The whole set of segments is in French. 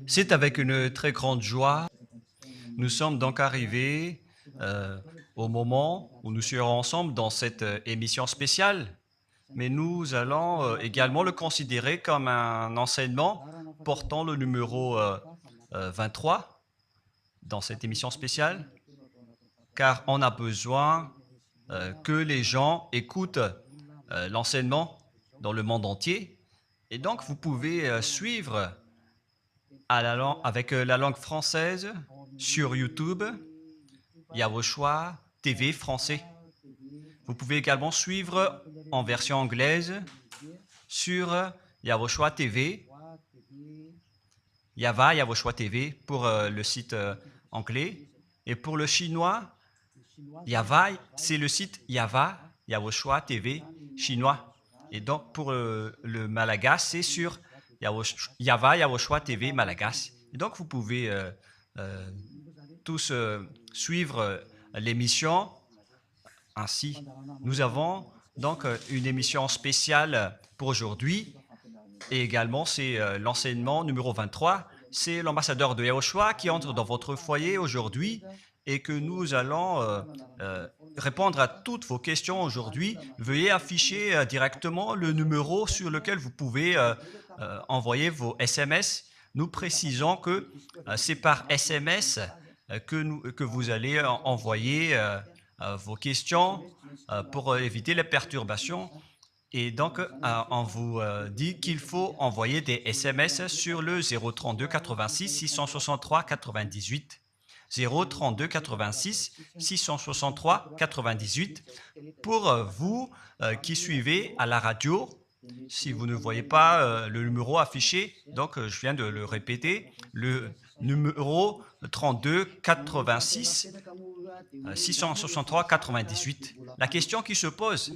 C'est avec une très grande joie. Nous sommes donc arrivés au moment où nous serons ensemble dans cette émission spéciale, mais nous allons également le considérer comme un enseignement portant le numéro 23 dans cette émission spéciale, car on a besoin que les gens écoutent l'enseignement dans le monde entier. Et donc, vous pouvez suivre avec la langue française sur YouTube, Yawoshua TV français. Vous pouvez également suivre en version anglaise sur Yawoshua TV, Yawoshua TV pour le site anglais. Et pour le chinois, c'est le site Yawoshua TV chinois. Et donc pour le malagas, c'est sur Yawoshua TV malagas. Et donc vous pouvez tous suivre l'émission ainsi. Nous avons donc une émission spéciale pour aujourd'hui et également c'est l'enseignement numéro 23. C'est l'ambassadeur de Yawoshua qui entre dans votre foyer aujourd'hui et que nous allons répondre à toutes vos questions aujourd'hui. Veuillez afficher directement le numéro sur lequel vous pouvez envoyer vos SMS. Nous précisons que c'est par SMS que vous allez envoyer vos questions pour éviter les perturbations. Et donc, on vous dit qu'il faut envoyer des SMS sur le 032 86 663 98. 032 86 663 98 pour vous qui suivez à la radio. Si vous ne voyez pas le numéro affiché, donc je viens de le répéter, le numéro 32 86 663 98. La question qui se pose,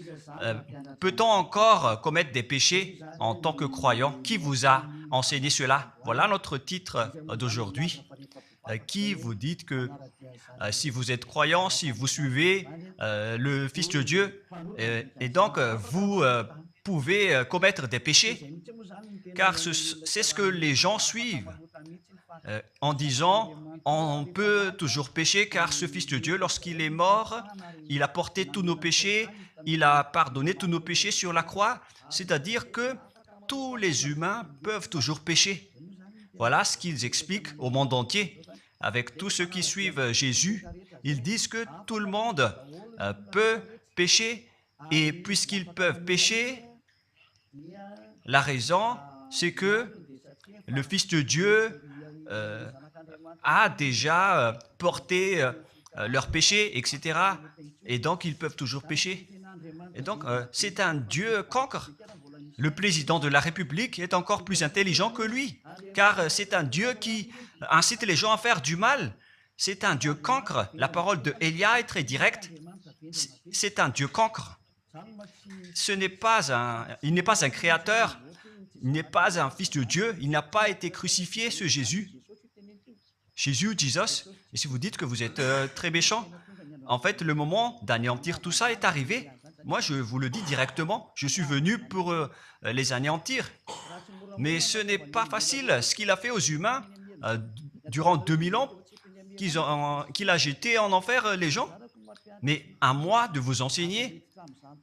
peut-on encore commettre des péchés en tant que croyant? Qui vous a enseigné cela? Voilà notre titre d'aujourd'hui. Qui vous dites que si vous êtes croyant, si vous suivez le Fils de Dieu, et donc vous pouvez commettre des péchés, car c'est ce que les gens suivent en disant on peut toujours pécher car ce Fils de Dieu, lorsqu'il est mort, il a porté tous nos péchés, il a pardonné tous nos péchés sur la croix, c'est-à-dire que tous les humains peuvent toujours pécher. Voilà ce qu'ils expliquent au monde entier. Avec tous ceux qui suivent Jésus, ils disent que tout le monde peut pécher et puisqu'ils peuvent pécher, la raison, c'est que le Fils de Dieu a déjà porté leurs péchés, etc. Et donc, ils peuvent toujours pécher. Et donc, c'est un Dieu cancre. Le président de la République est encore plus intelligent que lui, car c'est un Dieu qui incite les gens à faire du mal. C'est un Dieu cancre. La parole de Élia est très directe. C'est un Dieu cancre. Il n'est pas un créateur, il n'est pas un fils de Dieu, il n'a pas été crucifié, ce Jésus. Jesus. Et si vous dites que vous êtes très méchant, en fait, le moment d'anéantir tout ça est arrivé. Moi, je vous le dis directement, je suis venu pour les anéantir. Mais ce n'est pas facile. Ce qu'il a fait aux humains durant 2000 ans, qu'il a jeté en enfer les gens. Mais à moi de vous enseigner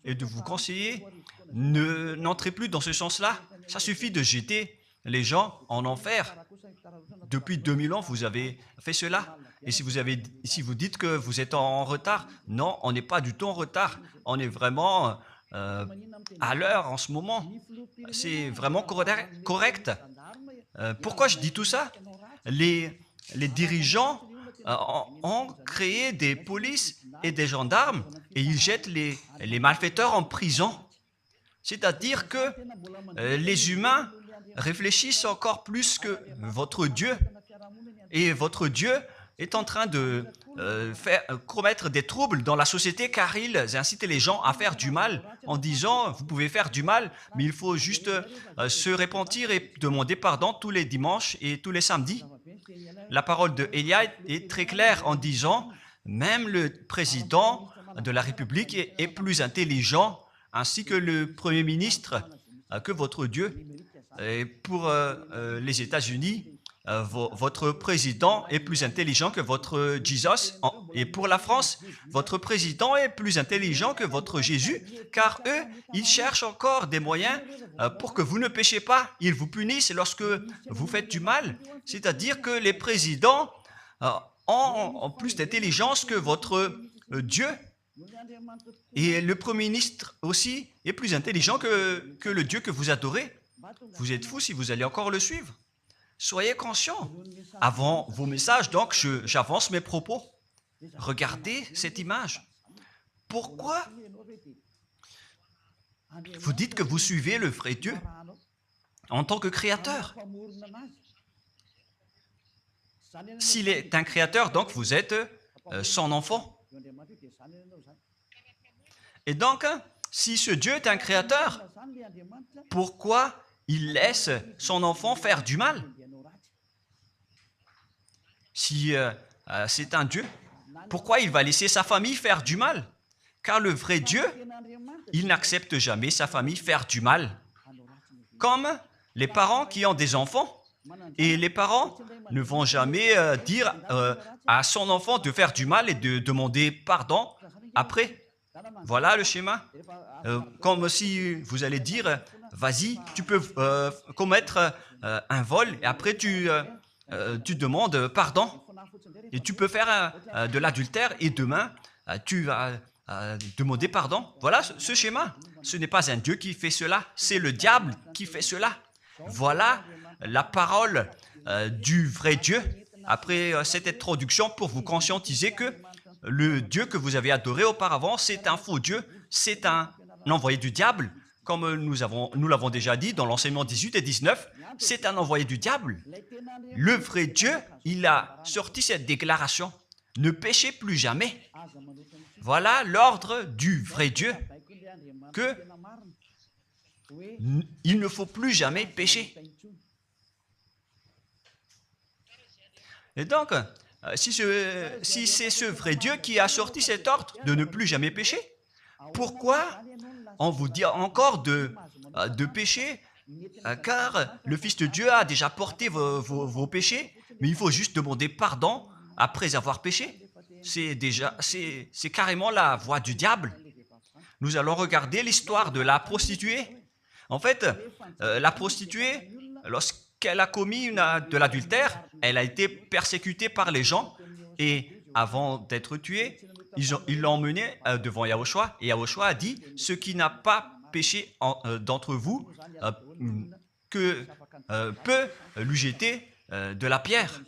et de vous conseiller, n'entrez plus dans ce sens-là. Ça suffit de jeter les gens en enfer. Depuis 2000 ans, vous avez fait cela. Et si vous dites que vous êtes en retard, non, on n'est pas du tout en retard. On est vraiment à l'heure en ce moment. C'est vraiment correct. Pourquoi je dis tout ça? Les dirigeants ont créé des polices et des gendarmes et ils jettent les malfaiteurs en prison. C'est-à-dire que les humains réfléchissent encore plus que votre Dieu. Et votre Dieu est en train de commettre des troubles dans la société car ils incitent les gens à faire du mal en disant vous pouvez faire du mal, mais il faut juste se repentir et demander pardon tous les dimanches et tous les samedis. La parole de Élia est très claire en disant même le président de la République est plus intelligent ainsi que le Premier ministre que votre Dieu. Et pour les États-Unis, votre président est plus intelligent que votre Jesus. Et pour la France, votre président est plus intelligent que votre Jésus, car eux, ils cherchent encore des moyens pour que vous ne péchiez pas. Ils vous punissent lorsque vous faites du mal. C'est-à-dire que les présidents ont plus d'intelligence que votre Dieu. Et le Premier ministre aussi est plus intelligent que le Dieu que vous adorez. Vous êtes fous si vous allez encore le suivre. Soyez conscients. Avant vos messages, donc, j'avance mes propos. Regardez cette image. Pourquoi vous dites que vous suivez le vrai Dieu en tant que créateur? S'il est un créateur, donc vous êtes son enfant. Et donc, si ce Dieu est un créateur, pourquoi il laisse son enfant faire du mal? Si c'est un Dieu, pourquoi il va laisser sa famille faire du mal? Car le vrai Dieu, il n'accepte jamais sa famille faire du mal. Comme les parents qui ont des enfants. Et les parents ne vont jamais dire à son enfant de faire du mal et de demander pardon après. Voilà le schéma. Comme si vous allez dire, vas-y, tu peux commettre un vol et après tu demandes pardon. Et tu peux faire de l'adultère et demain, tu vas demander pardon. Voilà ce schéma. Ce n'est pas un Dieu qui fait cela, c'est le diable qui fait cela. Voilà la parole du vrai Dieu. Après cette introduction, pour vous conscientiser que le Dieu que vous avez adoré auparavant, c'est un faux Dieu, c'est un envoyé du diable, comme nous l'avons déjà dit dans l'enseignement 18 et 19, c'est un envoyé du diable. Le vrai Dieu, il a sorti cette déclaration, ne péchez plus jamais. Voilà l'ordre du vrai Dieu, que il ne faut plus jamais pécher. Et donc, si c'est ce vrai Dieu qui a sorti cet ordre de ne plus jamais pécher, pourquoi on vous dit encore de pécher? Car le Fils de Dieu a déjà porté vos péchés, mais il faut juste demander pardon après avoir péché. C'est carrément la voie du diable. Nous allons regarder l'histoire de la prostituée. En fait, la prostituée, lorsqu'elle a commis de l'adultère, elle a été persécutée par les gens et avant d'être tuée, ils l'ont emmenée devant Yahushua et Yahushua a dit « Ce qui n'a pas péché d'entre vous peut lui jeter de la pierre. »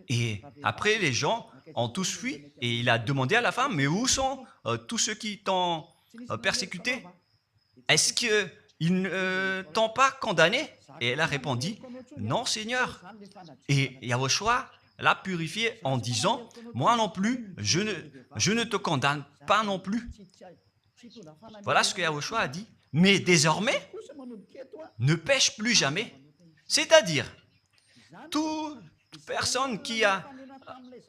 Et après, les gens ont tous fui et il a demandé à la femme « Mais où sont tous ceux qui t'ont persécuté? Est-ce qu'ils ne t'ont pas condamné ?» Et elle a répondu « Non, Seigneur. » Et Yahushua l'a purifié en disant « Moi non plus, je ne te condamne pas non plus. » Voilà ce que Yahushua a dit. Mais désormais, ne pêche plus jamais. C'est-à-dire, toute personne qui a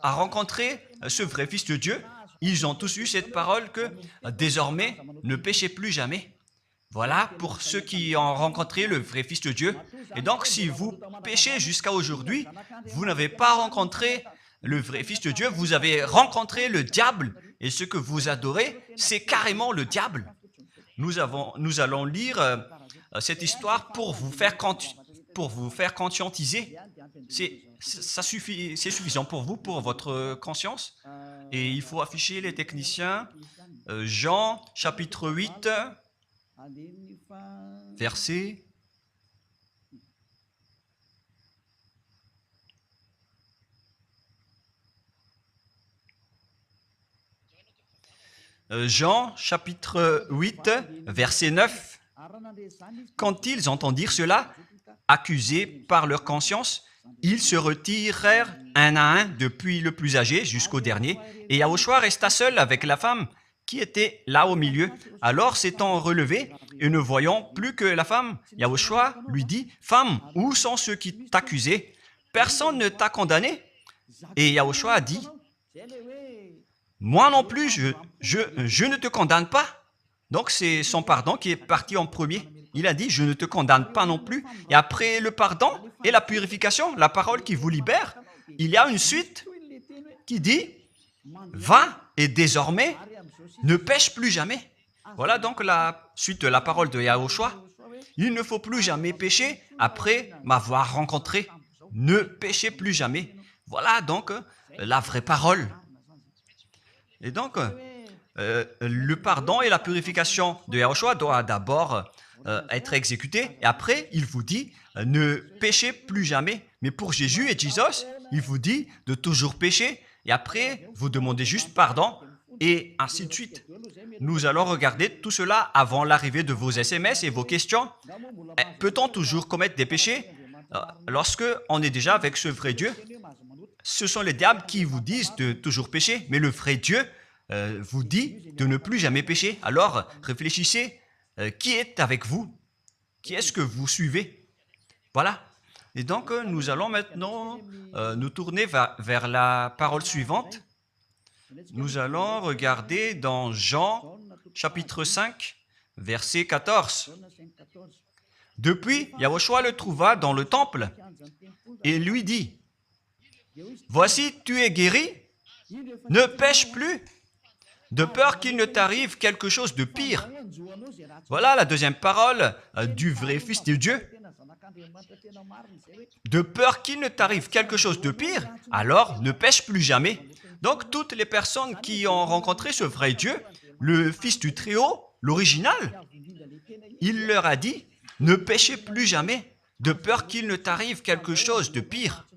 rencontré ce vrai Fils de Dieu, ils ont tous eu cette parole que désormais, ne péchez plus jamais. Voilà pour ceux qui ont rencontré le vrai Fils de Dieu. Et donc, si vous péchez jusqu'à aujourd'hui, vous n'avez pas rencontré le vrai Fils de Dieu, vous avez rencontré le diable. Et ce que vous adorez, c'est carrément le diable. Nous allons lire cette histoire pour vous faire conscientiser. C'est suffisant pour vous, pour votre conscience. Et il faut afficher les techniciens. Jean, chapitre 8, verset... Jean, chapitre 8, verset 9. Quand ils entendirent cela, accusés par leur conscience, ils se retirèrent un à un, depuis le plus âgé jusqu'au dernier, et Yahushua resta seul avec la femme qui était là au milieu. Alors, s'étant relevé et ne voyant plus que la femme, Yahushua lui dit, « Femme, où sont ceux qui t'accusaient? Personne ne t'a condamné ?» Et Yahushua a dit, « Moi non plus, je ne te condamne pas. » Donc, c'est son pardon qui est parti en premier. il a dit, je ne te condamne pas non plus. Et après le pardon et la purification, la parole qui vous libère, il y a une suite qui dit, va et désormais, ne pêche plus jamais. Voilà donc la suite de la parole de Yahushua. Il ne faut plus jamais pécher après m'avoir rencontré. Ne péchez plus jamais. Voilà donc la vraie parole. Et donc, le pardon et la purification de Yahushua doivent d'abord être exécutés. Et après, il vous dit, ne péchez plus jamais. Mais pour Jésus et Jesus, il vous dit de toujours pécher. Et après, vous demandez juste pardon et ainsi de suite. Nous allons regarder tout cela avant l'arrivée de vos SMS et vos questions. Peut-on toujours commettre des péchés lorsque on est déjà avec ce vrai Dieu? Ce sont les diables qui vous disent de toujours pécher, mais le vrai Dieu vous dit de ne plus jamais pécher. Alors, réfléchissez, qui est avec vous? Qui est-ce que vous suivez? Voilà. Et donc, nous allons maintenant nous tourner vers la parole suivante. Nous allons regarder dans Jean, chapitre 5, verset 14. Depuis, Yahushua le trouva dans le temple et lui dit, « Voici, tu es guéri, ne pêche plus, de peur qu'il ne t'arrive quelque chose de pire. » Voilà la deuxième parole du vrai Fils de Dieu. De peur qu'il ne t'arrive quelque chose de pire, alors ne pêche plus jamais. Donc, toutes les personnes qui ont rencontré ce vrai Dieu, le Fils du Très-Haut, l'original, il leur a dit, ne péchez plus jamais, de peur qu'il ne t'arrive quelque chose de pire.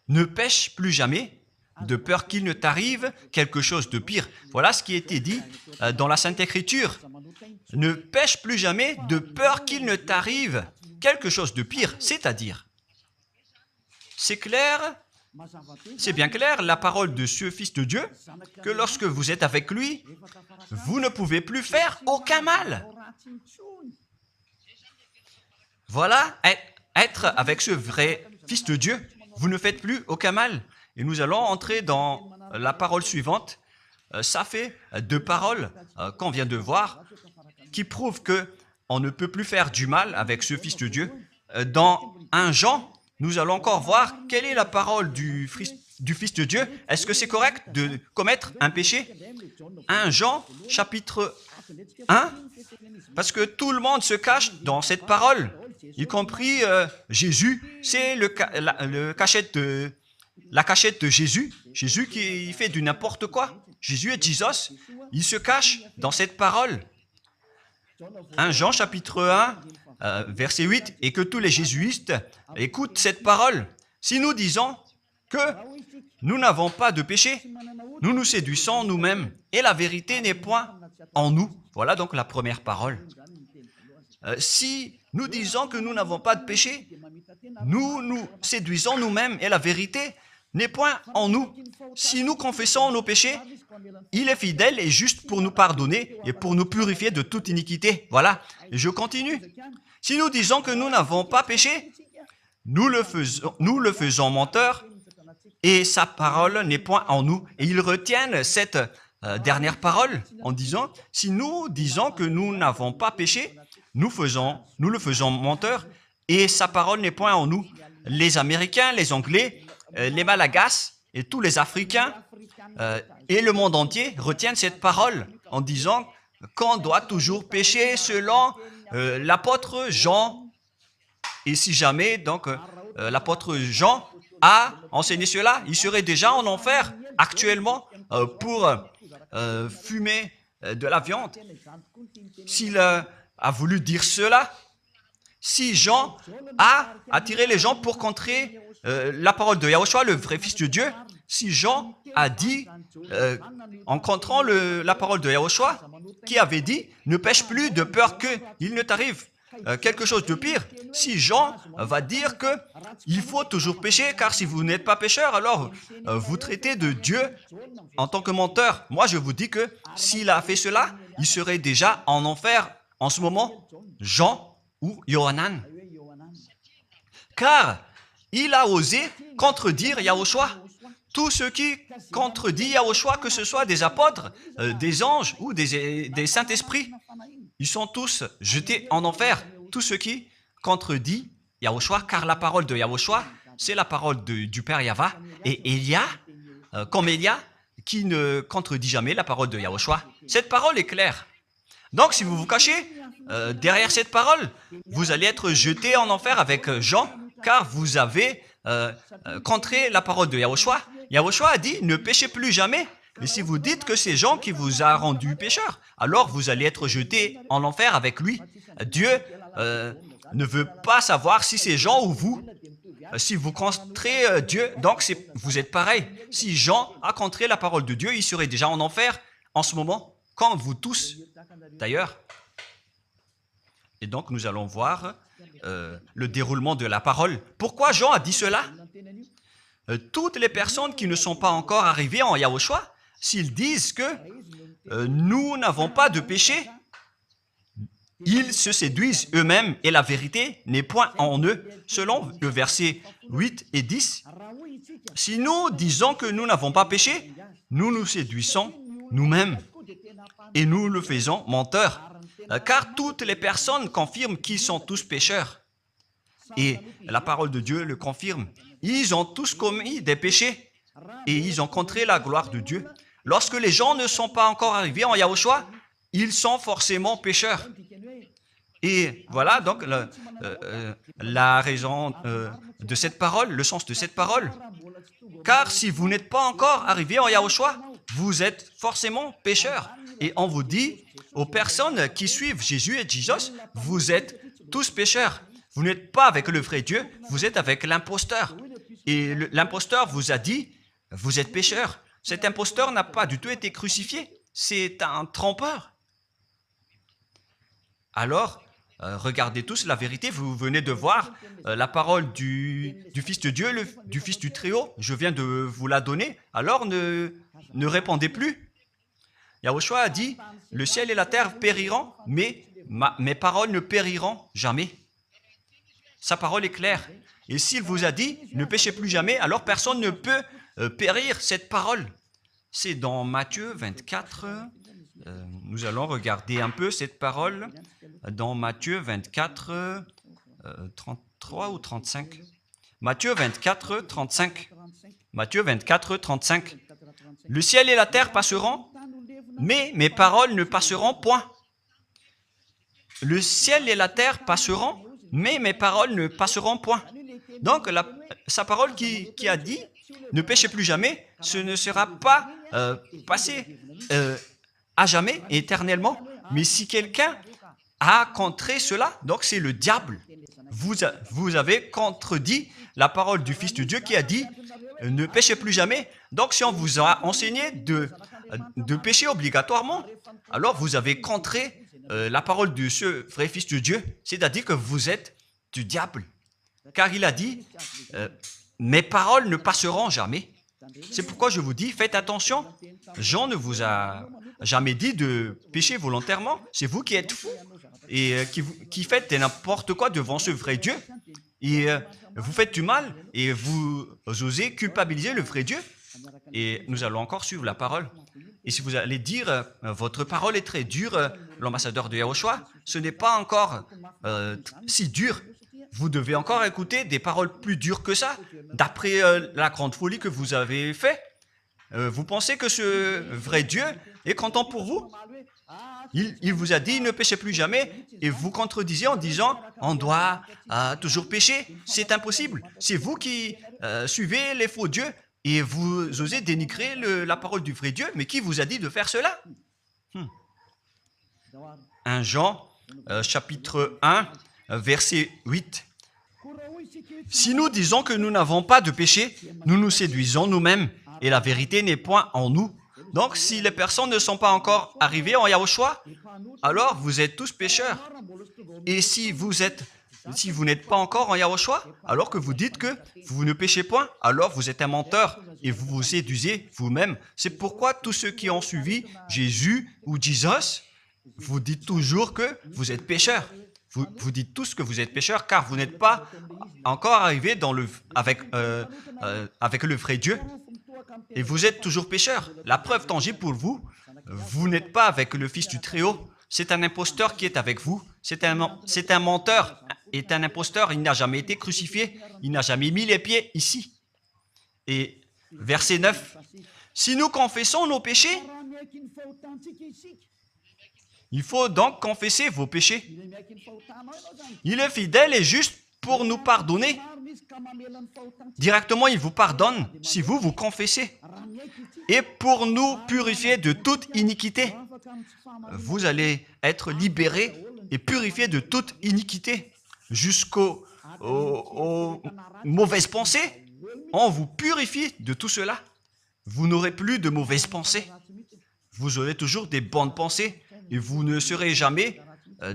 Ne pêche plus jamais, de peur qu'il ne t'arrive quelque chose de pire. Voilà ce qui a été dit dans la Sainte Écriture. Ne pêche plus jamais, de peur qu'il ne t'arrive quelque chose de pire. C'est-à-dire, c'est clair, c'est bien clair, la parole de ce Fils de Dieu, que lorsque vous êtes avec lui, vous ne pouvez plus faire aucun mal. Voilà, être avec ce vrai Fils de Dieu, vous ne faites plus aucun mal. Et nous allons entrer dans la parole suivante. Ça fait deux paroles qu'on vient de voir qui prouvent qu'on ne peut plus faire du mal avec ce Fils de Dieu. Dans 1 Jean, nous allons encore voir quelle est la parole du Fils de Dieu. Est-ce que c'est correct de commettre un péché? 1 Jean, chapitre 1, parce que tout le monde se cache dans cette parole, y compris Jésus. C'est la cachette de Jésus. Jésus qui fait du n'importe quoi. Jésus et Jesus, ils se cachent dans cette parole. 1 Jean, chapitre 1, verset 8, et que tous les jésuites écoutent cette parole. Si nous disons que nous n'avons pas de péché, nous nous séduisons nous-mêmes, et la vérité n'est point en nous. Voilà donc la première parole. Si nous disons que nous n'avons pas de péché, nous nous séduisons nous-mêmes, et la vérité n'est point en nous. Si nous confessons nos péchés, il est fidèle et juste pour nous pardonner et pour nous purifier de toute iniquité. Voilà, et je continue. Si nous disons que nous n'avons pas péché, nous le faisons menteur et sa parole n'est point en nous. Et ils retiennent cette dernière parole en disant, si nous disons que nous n'avons pas péché, nous le faisons menteur et sa parole n'est point en nous. Les Américains, les Anglais, les Malagasy et tous les Africains et le monde entier retiennent cette parole en disant qu'on doit toujours pécher selon l'apôtre Jean. Et si jamais donc l'apôtre Jean a enseigné cela, il serait déjà en enfer actuellement pour fumer de la viande. S'il a voulu dire cela, si Jean a attiré les gens pour contrer la parole de Yahushua, le vrai Fils de Dieu, si Jean a dit, en contrant la parole de Yahushua, qui avait dit, ne pêche plus de peur qu'il ne t'arrive quelque chose de pire, si Jean va dire qu'il faut toujours pécher, car si vous n'êtes pas pécheur, alors vous traitez de Dieu en tant que menteur. Moi, je vous dis que s'il a fait cela, il serait déjà en enfer en ce moment, Jean ou Yohanan. Car il a osé contredire Yahushua. Tout ce qui contredit Yahushua, que ce soit des apôtres, des anges ou des saints-esprits, ils sont tous jetés en enfer. Tous ceux qui contredisent Yahushua, car la parole de Yahushua, c'est la parole du Père Yahva. Et Élia, comme Élia, qui ne contredit jamais la parole de Yahushua. Cette parole est claire. Donc, si vous vous cachez derrière cette parole, vous allez être jeté en enfer avec Jean, car vous avez contré la parole de Yahushua. Yahushua a dit, ne péchez plus jamais. Mais si vous dites que c'est Jean qui vous a rendu pécheur, alors vous allez être jeté en enfer avec lui. Dieu ne veut pas savoir si c'est Jean ou vous. Si vous contrez Dieu, donc vous êtes pareil. Si Jean a contré la parole de Dieu, il serait déjà en enfer en ce moment, comme vous tous d'ailleurs. Et donc nous allons voir le déroulement de la parole. Pourquoi Jean a dit cela? Toutes les personnes qui ne sont pas encore arrivées en Yahushua, s'ils disent que nous n'avons pas de péché, ils se séduisent eux-mêmes et la vérité n'est point en eux. Selon le verset 8 et 10, si nous disons que nous n'avons pas péché, nous nous séduisons nous-mêmes et nous le faisons menteur. Car toutes les personnes confirment qu'ils sont tous pécheurs. Et la parole de Dieu le confirme. Ils ont tous commis des péchés et ils ont contré la gloire de Dieu. Lorsque les gens ne sont pas encore arrivés en Yahushua, ils sont forcément pécheurs. Et voilà donc la raison de cette parole, le sens de cette parole. Car si vous n'êtes pas encore arrivé en Yahushua, vous êtes forcément pécheurs. Et on vous dit aux personnes qui suivent Jésus et Jesus, vous êtes tous pécheurs. Vous n'êtes pas avec le vrai Dieu, vous êtes avec l'imposteur. Et l'imposteur vous a dit, vous êtes pécheurs. Cet imposteur n'a pas du tout été crucifié. C'est un trompeur. Alors, regardez tous la vérité. Vous venez de voir la parole du Fils de Dieu, du Fils du Très-Haut. Je viens de vous la donner. Alors, ne répondez plus. Yahushua a dit, le ciel et la terre périront, mais mes paroles ne périront jamais. Sa parole est claire. Et s'il vous a dit, ne péchez plus jamais, alors personne ne peut périr cette parole. C'est dans Matthieu 24. Nous allons regarder un peu cette parole dans Matthieu 24, 33 ou 35. Matthieu 24, 35. Matthieu 24, 35. Le ciel et la terre passeront, mais mes paroles ne passeront point. Le ciel et la terre passeront, mais mes paroles ne passeront point. Donc, sa parole qui a dit, ne péchez plus jamais, ce ne sera pas passé à jamais, éternellement. Mais si quelqu'un a contré cela, donc c'est le diable. Vous avez contredit la parole du Fils de Dieu qui a dit, ne péchez plus jamais. Donc, si on vous a enseigné de pécher obligatoirement, alors vous avez contré la parole de ce vrai Fils de Dieu, c'est-à-dire que vous êtes du diable. Car il a dit, mes paroles ne passeront jamais. C'est pourquoi je vous dis, faites attention. Jean ne vous a jamais dit de pécher volontairement. C'est vous qui êtes fous et qui faites n'importe quoi devant ce vrai Dieu. Et vous faites du mal et vous osez culpabiliser le vrai Dieu. Et nous allons encore suivre la parole. Et si vous allez dire, votre parole est très dure, l'ambassadeur de Yahushua, ce n'est pas encore si dur. Vous devez encore écouter des paroles plus dures que ça, d'après la grande folie que vous avez fait. Vous pensez que ce vrai Dieu est content pour vous? Il vous a dit, ne péchez plus jamais, et vous contredisez en disant, on doit toujours pécher. C'est impossible. C'est vous qui suivez les faux dieux, et vous osez dénigrer la parole du vrai Dieu. Mais qui vous a dit de faire cela? 1 Jean, chapitre 1, verset 8. Si nous disons que nous n'avons pas de péché, nous nous séduisons nous-mêmes et la vérité n'est point en nous. Donc, si les personnes ne sont pas encore arrivées en Yahushua, alors vous êtes tous pécheurs. Et si vous n'êtes pas encore en Yahushua, alors que vous dites que vous ne péchez point, alors vous êtes un menteur et vous vous séduisez vous-même. C'est pourquoi tous ceux qui ont suivi Jésus ou Jesus, vous dites toujours que vous êtes pécheurs. Vous dites tous que vous êtes pécheurs car vous n'êtes pas encore arrivés avec le vrai Dieu. Et vous êtes toujours pécheurs. La preuve tangible pour vous, vous n'êtes pas avec le Fils du Très-Haut. c'est un imposteur qui est avec vous. C'est un menteur, est un imposteur. Il n'a jamais été crucifié. Il n'a jamais mis les pieds ici. Et verset 9. Si nous confessons nos péchés, il faut donc confesser vos péchés. Il est fidèle et juste pour nous pardonner. Directement, il vous pardonne si vous vous confessez. Et pour nous purifier de toute iniquité. Vous allez être libérés et purifiés de toute iniquité. Jusqu'aux mauvaises pensées. On vous purifie de tout cela. Vous n'aurez plus de mauvaises pensées. Vous aurez toujours des bonnes pensées et vous ne serez jamais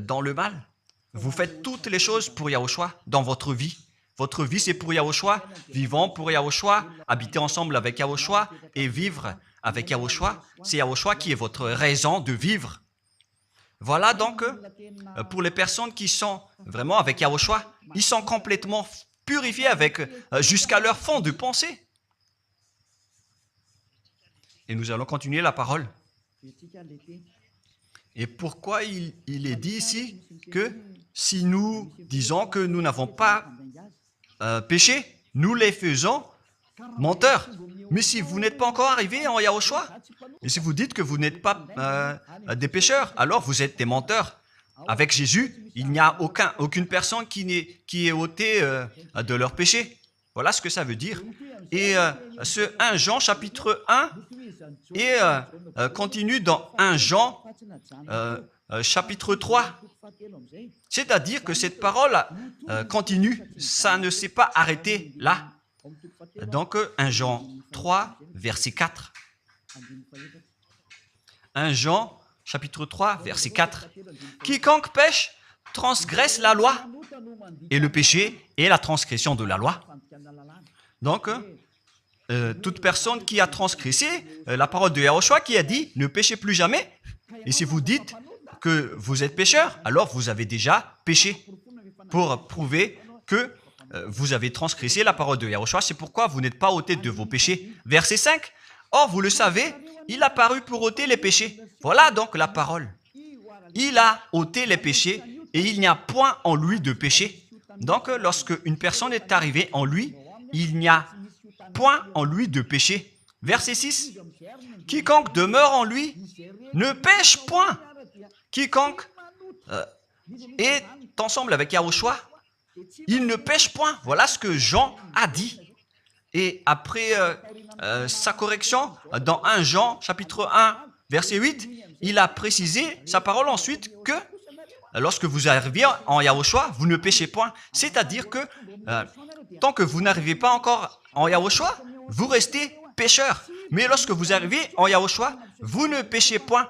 dans le mal. Vous faites toutes les choses pour Yahushua dans votre vie. Votre vie, c'est pour Yahushua. Vivons pour Yahushua, habiter ensemble avec Yahushua et vivre avec Yahushua. C'est Yahushua qui est votre raison de vivre. Voilà donc, pour les personnes qui sont vraiment avec Yahushua, ils sont complètement purifiés jusqu'à leur fond de pensée. Et nous allons continuer la parole. Et pourquoi il est dit ici que si nous disons que nous n'avons pas péché, nous les faisons menteurs. Mais si vous n'êtes pas encore arrivé en Yahushua, et si vous dites que vous n'êtes pas des pécheurs, alors vous êtes des menteurs. Avec Jésus, il n'y a aucune personne qui est ôtée de leur péché. Voilà ce que ça veut dire. Et ce 1 Jean chapitre 1 et continue dans 1 Jean chapitre 3. C'est-à-dire que cette parole continue, ça ne s'est pas arrêté là. Donc 1 Jean 3, verset 4. 1 Jean chapitre 3, verset 4. Quiconque pêche transgresse la loi, et le péché est la transgression de la loi. Donc, toute personne qui a transgressé la parole de Yahushua qui a dit « Ne péchez plus jamais ». Et si vous dites que vous êtes pécheur, alors vous avez déjà péché pour prouver que vous avez transgressé la parole de Yahushua. C'est pourquoi vous n'êtes pas ôté de vos péchés. Verset 5. Or, vous le savez, il a paru pour ôter les péchés. Voilà donc la parole. Il a ôté les péchés et il n'y a point en lui de péché. Donc, lorsque une personne est arrivée en lui, il n'y a point en lui de péché. Verset 6. Quiconque demeure en lui ne pêche point. Quiconque est ensemble avec Yahushua, il ne pêche point. Voilà ce que Jean a dit. Et après sa correction, dans 1 Jean, chapitre 1, verset 8, il a précisé sa parole ensuite que lorsque vous arrivez en Yahushua, vous ne péchez point. C'est-à-dire que tant que vous n'arrivez pas encore en Yahushua, vous restez pécheur. Mais lorsque vous arrivez en Yahushua, vous ne péchez point.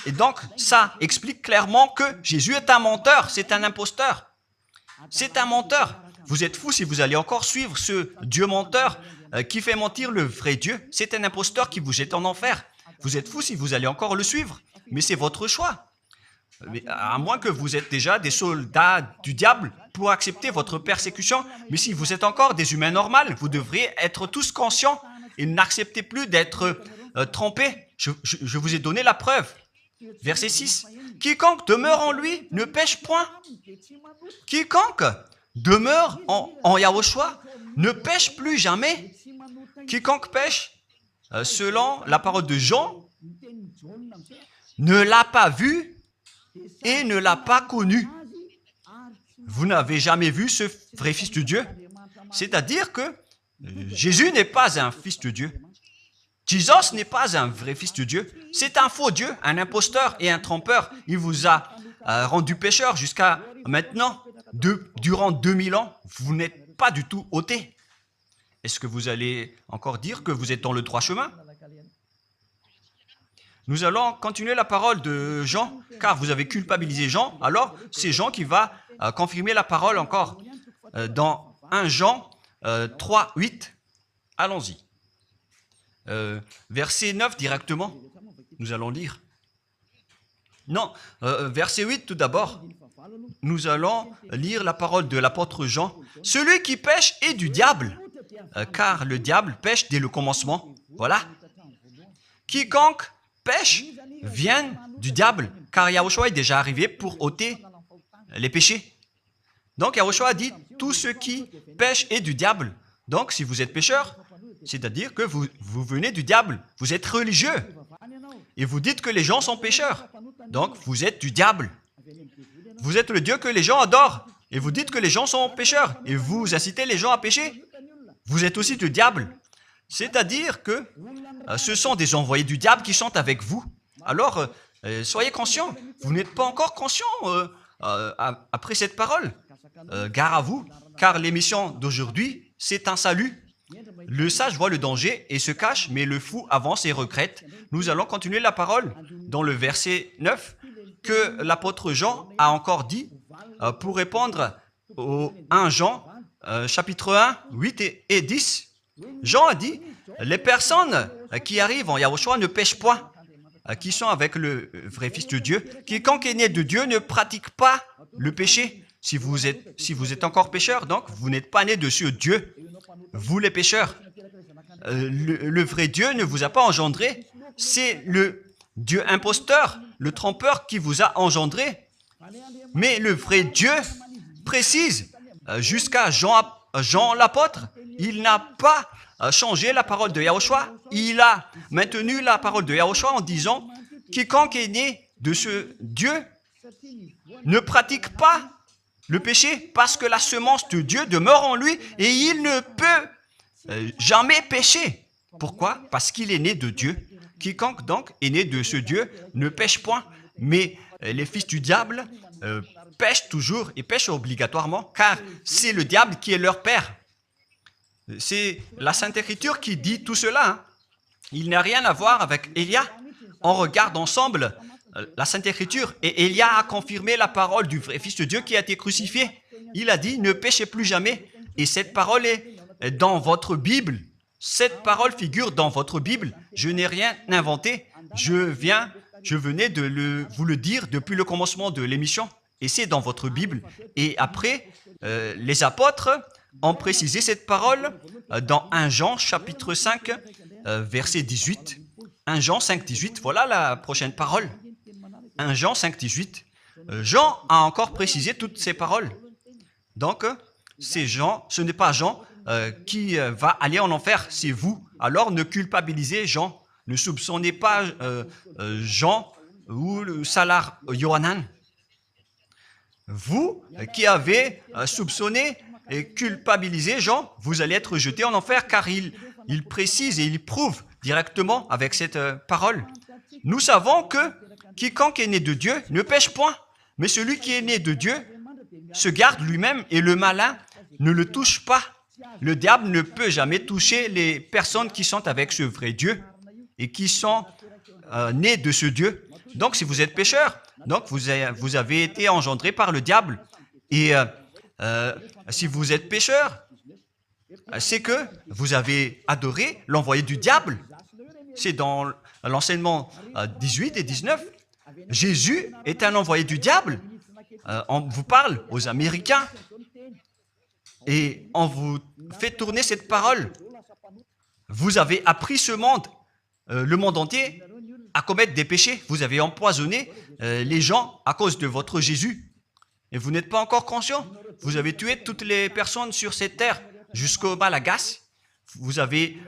Et donc, ça explique clairement que Jésus est un menteur, c'est un imposteur. C'est un menteur. Vous êtes fous si vous allez encore suivre ce Dieu menteur qui fait mentir le vrai Dieu. C'est un imposteur qui vous jette en enfer. Vous êtes fous si vous allez encore le suivre. Mais c'est votre choix. Mais à moins que vous êtes déjà des soldats du diable pour accepter votre persécution. Mais si vous êtes encore des humains normaux, vous devriez être tous conscients et n'acceptez plus d'être trompés. Je vous ai donné la preuve. Verset 6. Quiconque demeure en lui ne pêche point. Quiconque demeure en Yahushua ne pêche plus jamais. Quiconque pêche, selon la parole de Jean, ne l'a pas vu et ne l'a pas connu. Vous n'avez jamais vu ce vrai Fils de Dieu. C'est-à-dire que Jésus n'est pas un Fils de Dieu. Jésus n'est pas un vrai Fils de Dieu. C'est un faux Dieu, un imposteur et un trompeur. Il vous a rendu pécheur jusqu'à maintenant. Durant 2000 ans, vous n'êtes pas du tout ôté. Est-ce que vous allez encore dire que vous êtes dans le droit chemin? Nous allons continuer la parole de Jean, car vous avez culpabilisé Jean. Alors, c'est Jean qui va confirmer la parole encore. Dans 1 Jean 3, 8, allons-y. Verset 9 directement, nous allons lire. Non, verset 8 tout d'abord. Nous allons lire la parole de l'apôtre Jean. Celui qui pêche est du diable, car le diable pêche dès le commencement. Voilà. Quiconque pêche vient du diable, car Yahushua est déjà arrivé pour ôter les péchés. Donc Yahushua dit, tout ce qui pêche est du diable. Donc si vous êtes pécheur, c'est-à-dire que vous venez du diable, vous êtes religieux, et vous dites que les gens sont pécheurs. Donc vous êtes du diable. Vous êtes le Dieu que les gens adorent, et vous dites que les gens sont pécheurs, et vous incitez les gens à pécher. Vous êtes aussi du diable. C'est-à-dire que ce sont des envoyés du diable qui sont avec vous. Alors, soyez conscients. Vous n'êtes pas encore conscients après cette parole. Gare à vous, car l'émission d'aujourd'hui, c'est un salut. Le sage voit le danger et se cache, mais le fou avance et regrette. Nous allons continuer la parole dans le verset 9 que l'apôtre Jean a encore dit pour répondre au 1 Jean, chapitre 1, 8 et 10. Jean a dit, les personnes qui arrivent en Yahushua ne pêchent point, qui sont avec le vrai Fils de Dieu. Quiconque est né de Dieu ne pratique pas le péché. Si vous êtes encore pécheur, donc vous n'êtes pas né de ce Dieu. Vous les pécheurs, le vrai Dieu ne vous a pas engendré. C'est le Dieu imposteur, le trompeur qui vous a engendré. Mais le vrai Dieu précise, jusqu'à Jean l'apôtre, il n'a pas changé la parole de Yahushua. Il a maintenu la parole de Yahushua en disant, quiconque est né de ce Dieu ne pratique pas le péché parce que la semence de Dieu demeure en lui et il ne peut jamais pécher. Pourquoi? Parce qu'il est né de Dieu. Quiconque donc est né de ce Dieu ne pêche point. Mais les fils du diable pêchent toujours et pêchent obligatoirement car c'est le diable qui est leur père. C'est la Sainte Écriture qui dit tout cela. Hein. Il n'a rien à voir avec Élia. On regarde ensemble la Sainte Écriture et Élia a confirmé la parole du vrai Fils de Dieu qui a été crucifié. Il a dit, ne péchez plus jamais. Et cette parole est dans votre Bible. Cette parole figure dans votre Bible. Je n'ai rien inventé. Je venais de vous le dire depuis le commencement de l'émission. Et c'est dans votre Bible. Et après, les apôtres ont précisé cette parole dans 1 Jean chapitre 5, verset 18. 1 Jean 5, 18, voilà la prochaine parole. 1 Jean 5, 18. Jean a encore précisé toutes ces paroles. Donc, c'est Jean, ce n'est pas Jean qui va aller en enfer, c'est vous. Alors, ne culpabilisez Jean. Ne soupçonnez pas Jean ou le Salar Yohanan. Vous qui avez soupçonné et culpabilisé Jean, vous allez être jeté en enfer car il précise et il prouve directement avec cette parole. Nous savons que quiconque est né de Dieu ne pêche point, mais celui qui est né de Dieu se garde lui-même et le malin ne le touche pas. Le diable ne peut jamais toucher les personnes qui sont avec ce vrai Dieu et qui sont nées de ce Dieu. Donc, si vous êtes pécheur, donc vous avez été engendré par le diable. Et si vous êtes pécheur, c'est que vous avez adoré l'envoyé du diable. C'est dans l'enseignement 18 et 19. Jésus est un envoyé du diable. On vous parle aux Américains et on vous fait tourner cette parole. Vous avez appris ce monde, le monde entier, à commettre des péchés. Vous avez empoisonné les gens à cause de votre Jésus. Et vous n'êtes pas encore conscient. Vous avez tué toutes les personnes sur cette terre jusqu'au Malagasy. Vous avez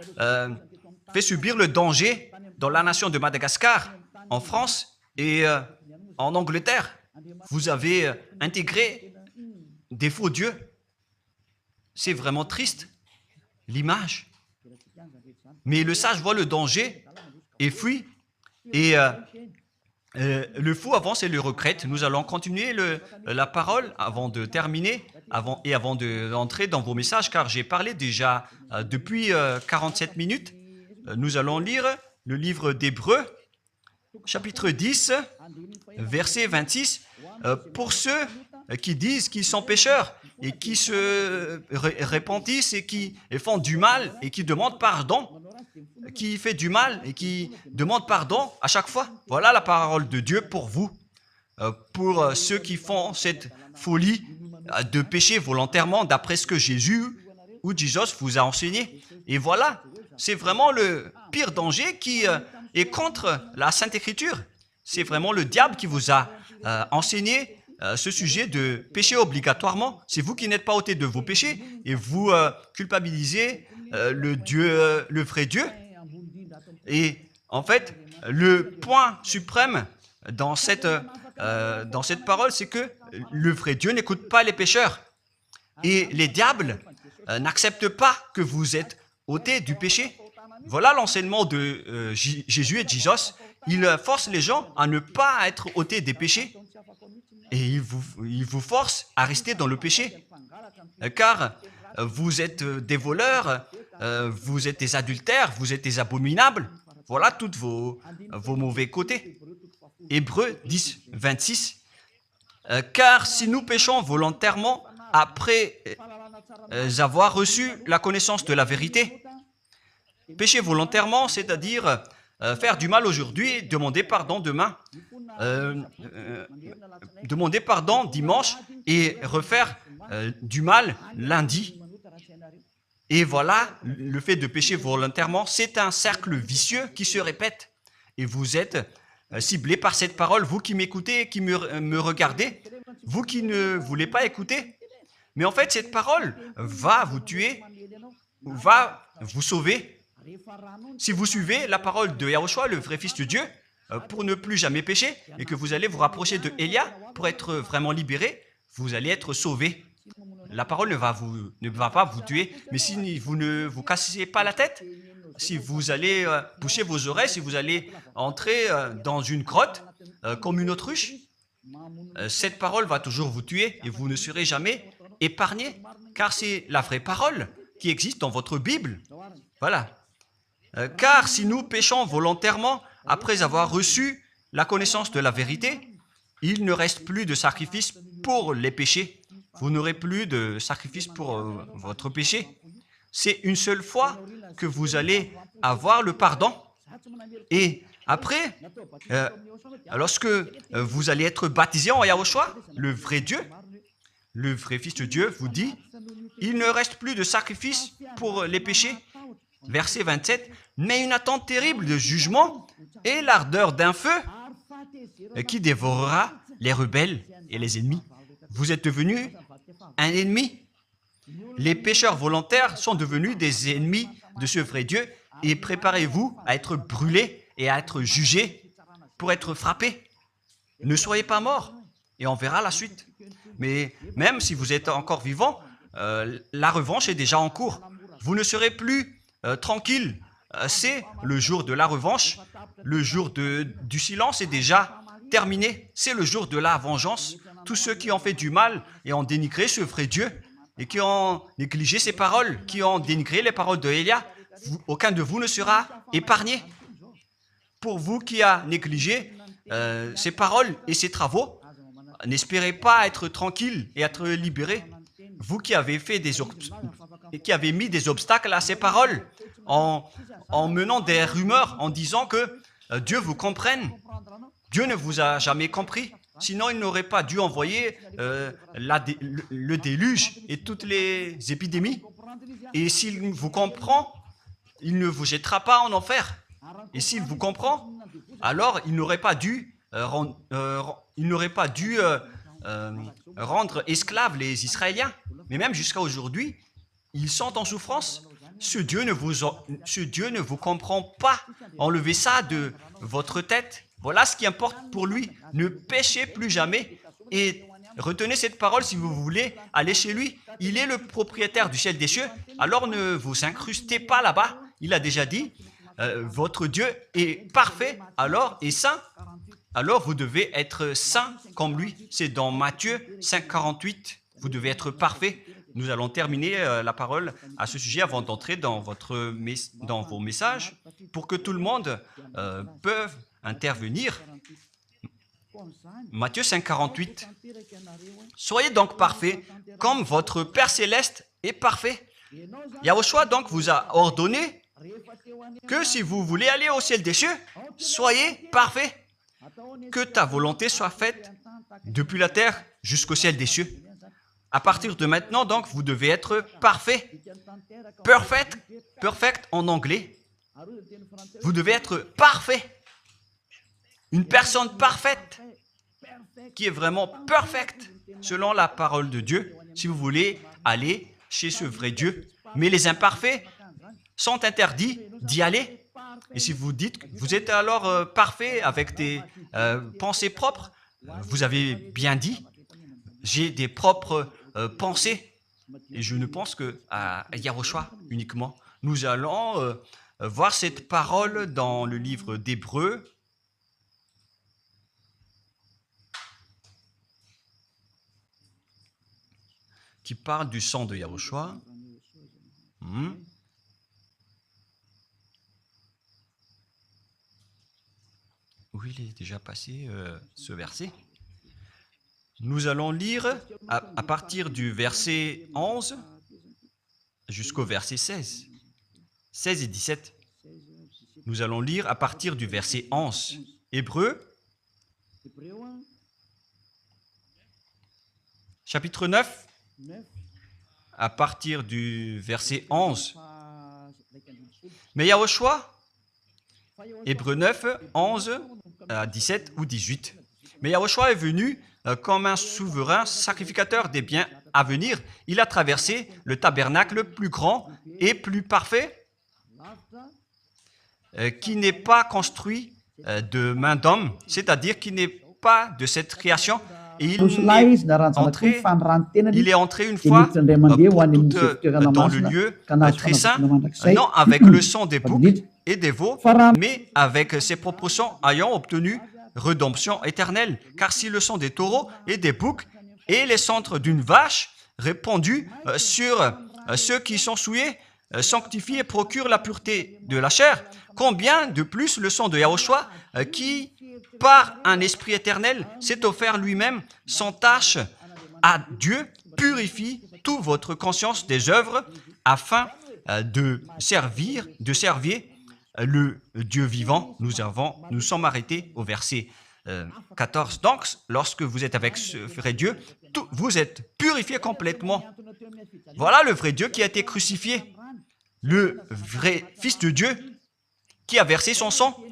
fait subir le danger dans la nation de Madagascar, en France et en Angleterre. Vous avez intégré des faux dieux. C'est vraiment triste, l'image. Mais le sage voit le danger et fuit. Et le fou avance et le regrette. Nous allons continuer la parole avant de terminer avant d'entrer dans vos messages, car j'ai parlé déjà depuis 47 minutes. Nous allons lire le livre d'Hébreux, chapitre 10, verset 26. Pour ceux qui disent qu'ils sont pécheurs et qui se repentissent et qui font du mal et qui demandent pardon, qui fait du mal et qui demande pardon à chaque fois. Voilà la parole de Dieu pour vous, pour ceux qui font cette folie de pécher volontairement d'après ce que Jésus ou Jesus vous a enseigné. Et voilà, c'est vraiment le pire danger qui et contre la Sainte Écriture. C'est vraiment le diable qui vous a enseigné ce sujet de péché obligatoirement. C'est vous qui n'êtes pas ôté de vos péchés et vous culpabilisez le vrai Dieu. Et en fait, le point suprême dans cette parole, c'est que le vrai Dieu n'écoute pas les pécheurs. Et les diables n'acceptent pas que vous êtes ôtés du péché. Voilà l'enseignement de Jésus et de Jesus. Il force les gens à ne pas être ôtés des péchés. Et il vous force à rester dans le péché. Car vous êtes des voleurs, vous êtes des adultères, vous êtes des abominables. Voilà tous vos mauvais côtés. Hébreux 10, 26. Car si nous péchons volontairement après avoir reçu la connaissance de la vérité, pécher volontairement, c'est-à-dire faire du mal aujourd'hui, demander pardon demain, demander pardon dimanche et refaire du mal lundi. Et voilà, le fait de pécher volontairement, c'est un cercle vicieux qui se répète. Et vous êtes ciblé par cette parole, vous qui m'écoutez, qui me regardez, vous qui ne voulez pas écouter. Mais en fait, cette parole va vous tuer, va vous sauver. Si vous suivez la parole de Yahushua, le vrai Fils de Dieu, pour ne plus jamais pécher, et que vous allez vous rapprocher de Élia pour être vraiment libéré, vous allez être sauvé. La parole ne va pas vous tuer, mais si vous ne vous cassez pas la tête, si vous allez boucher vos oreilles, si vous allez entrer dans une grotte comme une autruche, cette parole va toujours vous tuer et vous ne serez jamais épargné, car c'est la vraie parole qui existe dans votre Bible. Voilà. Car si nous péchons volontairement après avoir reçu la connaissance de la vérité, il ne reste plus de sacrifice pour les péchés. Vous n'aurez plus de sacrifice pour votre péché. C'est une seule fois que vous allez avoir le pardon. Et après, lorsque vous allez être baptisé en Yahushua, le vrai Dieu, le vrai Fils de Dieu vous dit, il ne reste plus de sacrifice pour les péchés. Verset 27, mais une attente terrible de jugement et l'ardeur d'un feu qui dévorera les rebelles et les ennemis. Vous êtes devenu un ennemi. Les pécheurs volontaires sont devenus des ennemis de ce vrai Dieu et préparez-vous à être brûlés et à être jugés pour être frappés. Ne soyez pas morts et on verra la suite. Mais même si vous êtes encore vivant, la revanche est déjà en cours. Vous ne serez plus tranquille. C'est le jour de la revanche. Le jour du silence est déjà terminé. C'est le jour de la vengeance. Tous ceux qui ont fait du mal et ont dénigré ce vrai Dieu et qui ont négligé ses paroles, qui ont dénigré les paroles de Élia, aucun de vous ne sera épargné. Pour vous qui avez négligé ses paroles et ses travaux, n'espérez pas être tranquille et être libéré. Vous qui avez mis des obstacles à ces paroles en menant des rumeurs, en disant que Dieu vous comprenne. Dieu ne vous a jamais compris. Sinon, il n'aurait pas dû envoyer le déluge et toutes les épidémies. Et s'il vous comprend, il ne vous jettera pas en enfer. Et s'il vous comprend, alors il n'aurait pas dû rendre esclaves les Israéliens. Mais même jusqu'à aujourd'hui, ils sont en souffrance. Ce Dieu ne vous comprend pas. Enlevez ça de votre tête. Voilà ce qui importe pour lui. Ne péchez plus jamais. Et retenez cette parole si vous voulez aller chez lui. Il est le propriétaire du ciel des cieux. Alors ne vous incrustez pas là-bas. Il a déjà dit, votre Dieu est parfait alors et saint. Alors vous devez être saint comme lui. C'est dans Matthieu 5, 48. Vous devez être parfait. Nous allons terminer la parole à ce sujet avant d'entrer dans vos messages pour que tout le monde peut intervenir. Matthieu 5, 48. Soyez donc parfaits comme votre Père Céleste est parfait. Yahushua donc vous a ordonné que si vous voulez aller au ciel des cieux, soyez parfaits. Que ta volonté soit faite depuis la terre jusqu'au ciel des cieux. À partir de maintenant, donc, vous devez être parfait. Perfect en anglais. Vous devez être parfait. Une personne parfaite, qui est vraiment parfaite, selon la parole de Dieu, si vous voulez aller chez ce vrai Dieu. Mais les imparfaits sont interdits d'y aller. Et si vous dites que vous êtes alors parfait avec des pensées propres, vous avez bien dit, j'ai des propres pensées. Et je ne pense qu'à Yahushua uniquement. Nous allons voir cette parole dans le livre d'Hébreux. Qui parle du sang de Yahushua. Où il est déjà passé ce verset. Nous allons lire à partir du verset 11 jusqu'au verset 16. 16 et 17. Nous allons lire à partir du verset 11. Hébreux, chapitre 9, à partir du verset 11. Mais Yahushua, Hébreux 9, 11 à 17 ou 18. Mais Yahushua est venu comme un souverain sacrificateur des biens à venir. Il a traversé le tabernacle plus grand et plus parfait, qui n'est pas construit de main d'homme, c'est-à-dire qui n'est pas de cette création. Et il est entré une fois pour toutes dans le lieu très saint, non avec le sang des boucs et des veaux, mais avec ses propres sangs ayant obtenu rédemption éternelle. Car si le sang des taureaux et des boucs et les cendres d'une vache répandus sur ceux qui sont souillés, sanctifient et procurent la pureté de la chair, combien de plus le sang de Yahushua qui, par un esprit éternel, s'est offert lui-même sans tâche à Dieu, purifie toute votre conscience des œuvres afin de servir le Dieu vivant. Nous sommes arrêtés au verset 14. Donc, lorsque vous êtes avec ce vrai Dieu, vous êtes purifié complètement. Voilà le vrai Dieu qui a été crucifié. Le vrai Fils de Dieu qui a versé son sang.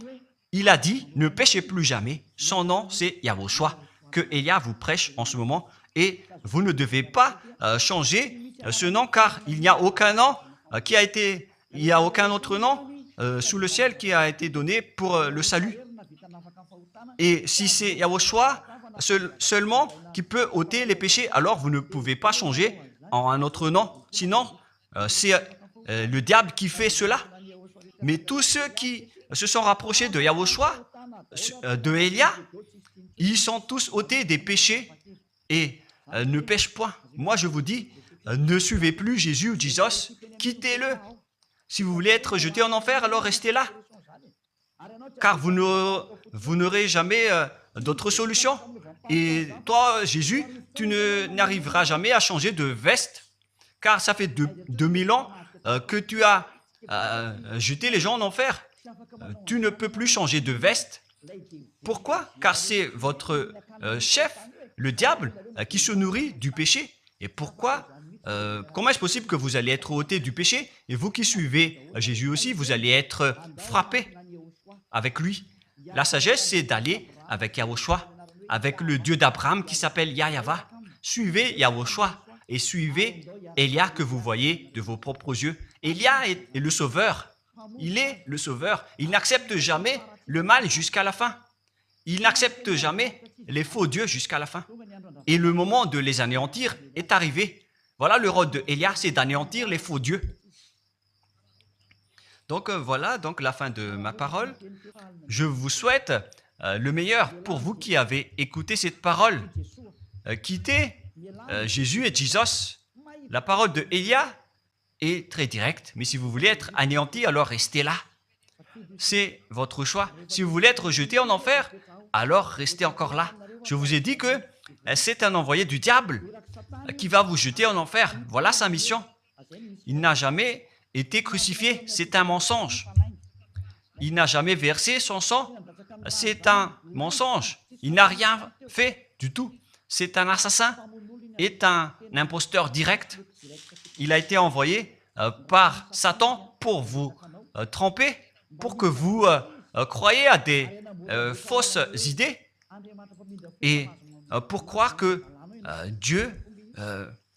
Il a dit, ne péchez plus jamais. Son nom, c'est Yahushua, que Elia vous prêche en ce moment. Et vous ne devez pas changer ce nom, car il n'y a aucun nom il n'y a aucun autre nom sous le ciel qui a été donné pour le salut. Et si c'est Yahushua seulement qui peut ôter les péchés, alors vous ne pouvez pas changer en un autre nom. Sinon, c'est le diable qui fait cela. Mais tous ceux qui se sont rapprochés de Yahushua, de Elia, ils sont tous ôtés des péchés et ne pêchent point. Moi, je vous dis, ne suivez plus Jésus ou Jesus, quittez-le. Si vous voulez être jeté en enfer, alors restez là. Car vous n'aurez jamais d'autre solution. Et toi, Jésus, tu n'arriveras jamais à changer de veste, car ça fait 2000 ans que tu as jeté les gens en enfer. Tu ne peux plus changer de veste. Pourquoi? Car c'est votre chef, le diable, qui se nourrit du péché. Et pourquoi? Comment est-ce possible que vous allez être ôté du péché? Et vous qui suivez Jésus aussi, vous allez être frappé avec lui. La sagesse, c'est d'aller avec Yahushua, avec le Dieu d'Abraham qui s'appelle Yahva. Suivez Yahushua et suivez Elia que vous voyez de vos propres yeux. Elia est le sauveur. Il est le sauveur. Il n'accepte jamais le mal jusqu'à la fin. Il n'accepte jamais les faux dieux jusqu'à la fin. Et le moment de les anéantir est arrivé. Voilà le rôle de Elia, c'est d'anéantir les faux dieux. Donc voilà donc la fin de ma parole. Je vous souhaite le meilleur pour vous qui avez écouté cette parole. Quittez Jésus et Jesus. La parole de Elia est très directe, mais si vous voulez être anéanti, alors restez là. C'est votre choix. Si vous voulez être jeté en enfer, alors restez encore là. Je vous ai dit que c'est un envoyé du diable qui va vous jeter en enfer. Voilà sa mission. Il n'a jamais été crucifié. C'est un mensonge. Il n'a jamais versé son sang. C'est un mensonge. Il n'a rien fait du tout. C'est un assassin. Est un imposteur direct. Il a été envoyé par Satan pour vous tromper pour que vous croyez à des fausses idées et pour croire que Dieu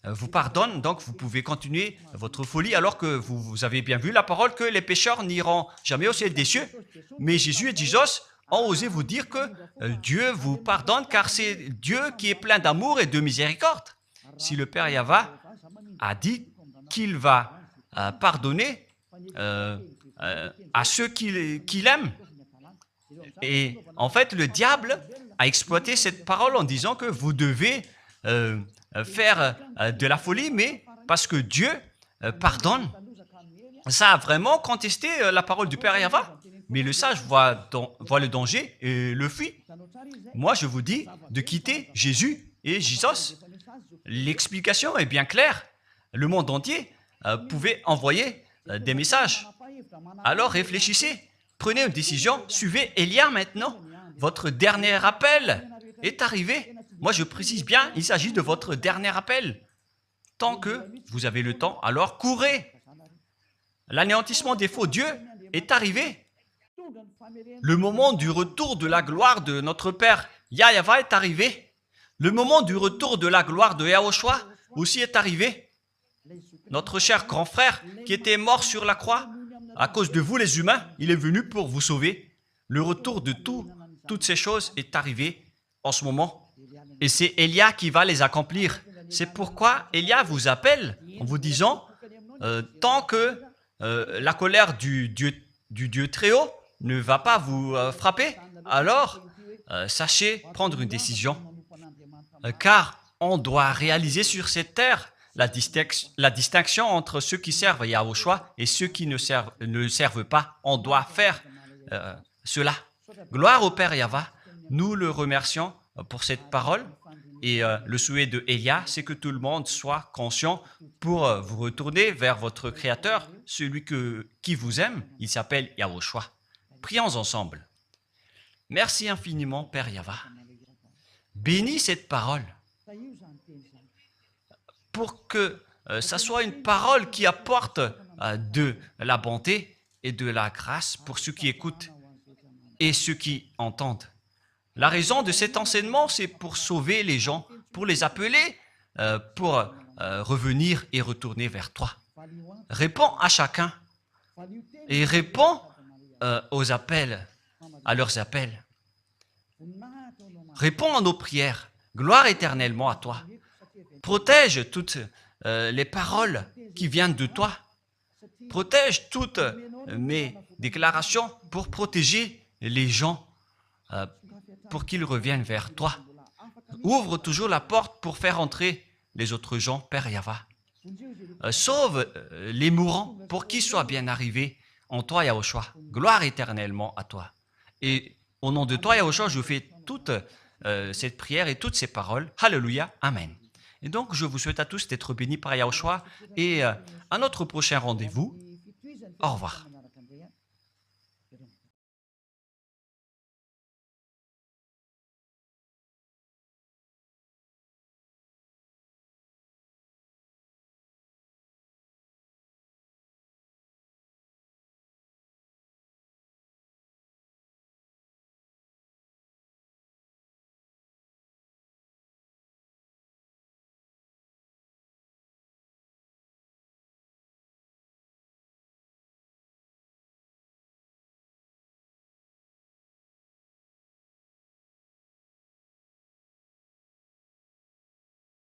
vous pardonne, donc vous pouvez continuer votre folie alors que vous avez bien vu la parole que les pécheurs n'iront jamais au ciel des cieux. Mais Jésus et Jesus ont osé vous dire que Dieu vous pardonne car c'est Dieu qui est plein d'amour et de miséricorde. Si le Père Yahva a dit qu'il va pardonner à ceux qu'il aime, et en fait le diable a exploité cette parole en disant que vous devez faire de la folie, mais parce que Dieu pardonne. Ça a vraiment contesté la parole du Père Yahva. Mais le sage voit le danger et le fuit. Moi, je vous dis de quitter Jésus et Jesus. L'explication est bien claire. Le monde entier pouvait envoyer des messages. Alors réfléchissez, prenez une décision, suivez Élia maintenant. Votre dernier appel est arrivé. Moi, je précise bien, il s'agit de votre dernier appel. Tant que vous avez le temps, alors courez. L'anéantissement des faux dieux est arrivé. Le moment du retour de la gloire de notre Père Yahva est arrivé. Le moment du retour de la gloire de Yahushua aussi est arrivé. Notre cher grand frère qui était mort sur la croix, à cause de vous les humains, il est venu pour vous sauver. Le retour de toutes ces choses est arrivé en ce moment. Et c'est Élia qui va les accomplir. C'est pourquoi Élia vous appelle en vous disant, tant que la colère du Dieu très haut ne va pas vous frapper, alors sachez prendre une décision. Car on doit réaliser sur cette terre la distinction entre ceux qui servent Yahushua et ceux qui ne servent pas. On doit faire cela. Gloire au Père Yahva. Nous le remercions pour cette parole. Et le souhait de Élia, c'est que tout le monde soit conscient pour vous retourner vers votre Créateur, celui qui vous aime. Il s'appelle Yahushua. Prions ensemble. Merci infiniment, Père Yahva. Bénis cette parole pour que ça soit une parole qui apporte de la bonté et de la grâce pour ceux qui écoutent et ceux qui entendent. La raison de cet enseignement, c'est pour sauver les gens, pour les appeler, pour revenir et retourner vers toi. Réponds à chacun et réponds aux appels, à leurs appels. Réponds à nos prières. Gloire éternellement à toi. Protège toutes les paroles qui viennent de toi. Protège toutes mes déclarations pour protéger les gens, pour qu'ils reviennent vers toi. Ouvre toujours la porte pour faire entrer les autres gens, Père Yahva. Sauve les mourants pour qu'ils soient bien arrivés en toi, Yahushua. Gloire éternellement à toi. Et au nom de toi, Yahushua, je fais toute cette prière et toutes ces paroles. Alléluia. Amen. Et donc, je vous souhaite à tous d'être bénis par Yahushua et à notre prochain rendez-vous. Au revoir.